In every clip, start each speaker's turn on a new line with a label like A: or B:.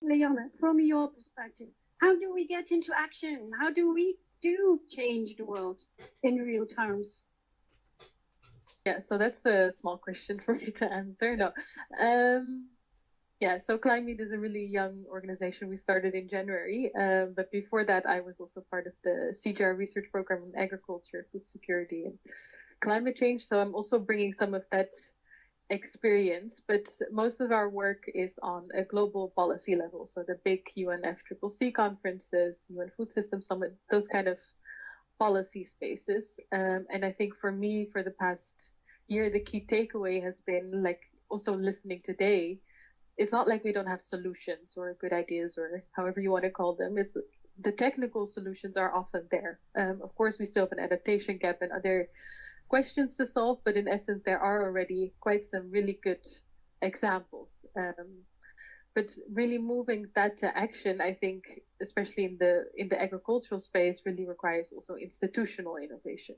A: Leanne, from your perspective, how do we get into action? How do we change the world in real terms?
B: Yeah, so that's a small question for me to answer. No. Yeah, so Clim-Eat is a really young organization. We started in January, but before that, I was also part of the CGR research program in agriculture, food security, and climate change. So I'm also bringing some of that experience, but most of our work is on a global policy level. So the big UNFCCC conferences, UN Food System Summit, those kind of policy spaces. And I think for me, for the past year, the key takeaway has been like also listening today. It's not like we don't have solutions or good ideas or however you want to call them. It's the technical solutions are often there. Of course, we still have an adaptation gap and other questions to solve, but in essence, there are already quite some really good examples. But really moving that to action, I think, especially in the agricultural space, really requires also institutional innovation.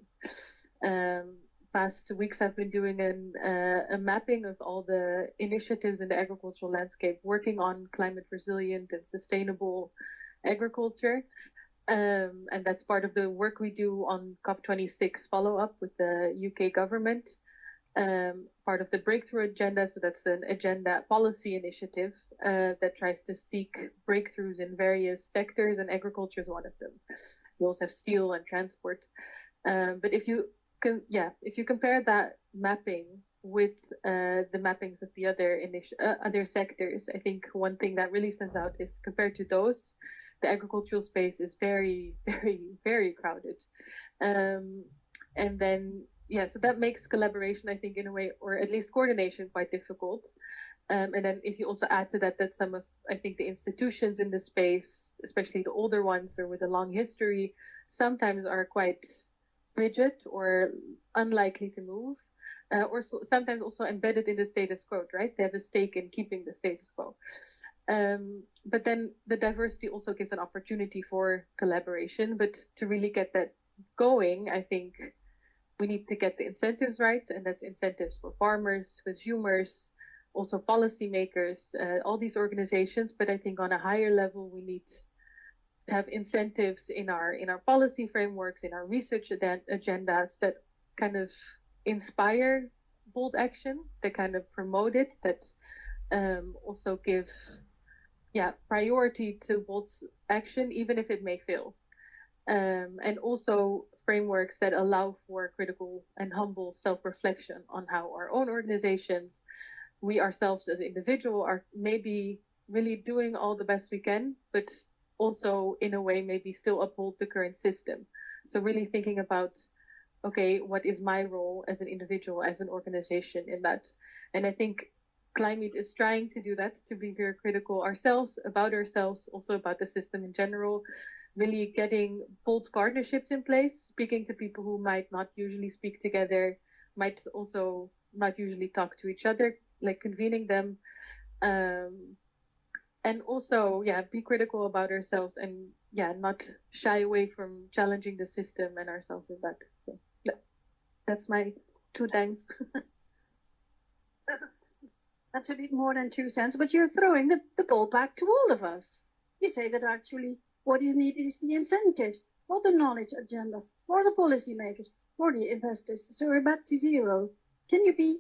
B: Past weeks, I've been doing a mapping of all the initiatives in the agricultural landscape, working on climate resilient and sustainable agriculture. And that's part of the work we do on COP26 follow-up with the UK government. Part of the breakthrough agenda, so that's an agenda policy initiative that tries to seek breakthroughs in various sectors, and agriculture is one of them. We also have steel and transport. But if you compare that mapping with the mappings of the other sectors, I think one thing that really stands out is compared to those, the agricultural space is very, very, very crowded. And then, so that makes collaboration, I think, in a way, or at least coordination, quite difficult. And then if you also add to that, that some of, I think, the institutions in the space, especially the older ones or with a long history, sometimes are quite rigid or unlikely to move, or sometimes also embedded in the status quo, right? They have a stake in keeping the status quo. But then the diversity also gives an opportunity for collaboration. But to really get that going, I think we need to get the incentives right, and that's incentives for farmers, consumers, also policymakers, all these organizations. But I think on a higher level, we need to have incentives in our policy frameworks, in our research agendas that kind of inspire bold action, that kind of promote it, that also give priority to bold action, even if it may fail. And also frameworks that allow for critical and humble self-reflection on how our own organizations, we ourselves as individuals, are maybe really doing all the best we can, but also in a way maybe still uphold the current system. So really thinking about, okay, what is my role as an individual, as an organization in that? And I think Clim-Eat is trying to do that, to be very critical ourselves, also about the system in general, really getting bold partnerships in place, speaking to people who might not usually speak together, might also not usually talk to each other, like convening them. And also, be critical about ourselves and, not shy away from challenging the system and ourselves in that. So that's my 2 cents.
A: That's a bit more than 2 cents, but you're throwing the ball back to all of us. You say that actually what is needed is the incentives, for the knowledge agendas, for the policymakers, for the investors. So we're back to zero. Can you be?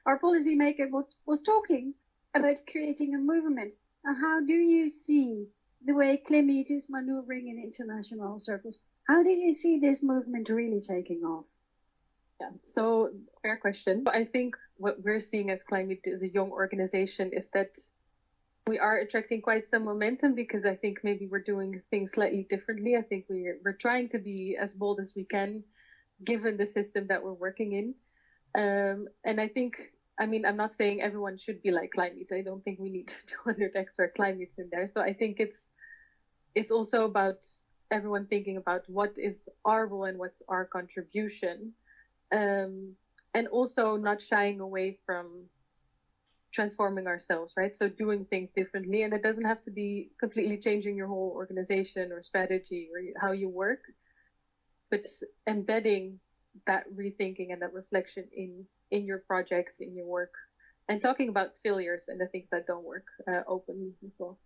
A: Our policymaker was talking about creating a movement. And how do you see the way Clim-Eat is maneuvering in international circles? How do you see this movement really taking off?
B: Yeah, so fair question. I think what we're seeing as Clim-Eat as a young organization is that we are attracting quite some momentum, because I think maybe we're doing things slightly differently. I think we're trying to be as bold as we can, given the system that we're working in. And I think, I'm not saying everyone should be like Clim-Eat. I don't think we need 200 extra Clim-Eats in there. So I think it's also about everyone thinking about what is our role and what's our contribution. And also not shying away from transforming ourselves, right? So doing things differently, and it doesn't have to be completely changing your whole organization or strategy or how you work, but embedding that rethinking and that reflection in your projects, in your work, and talking about failures and the things that don't work openly as well.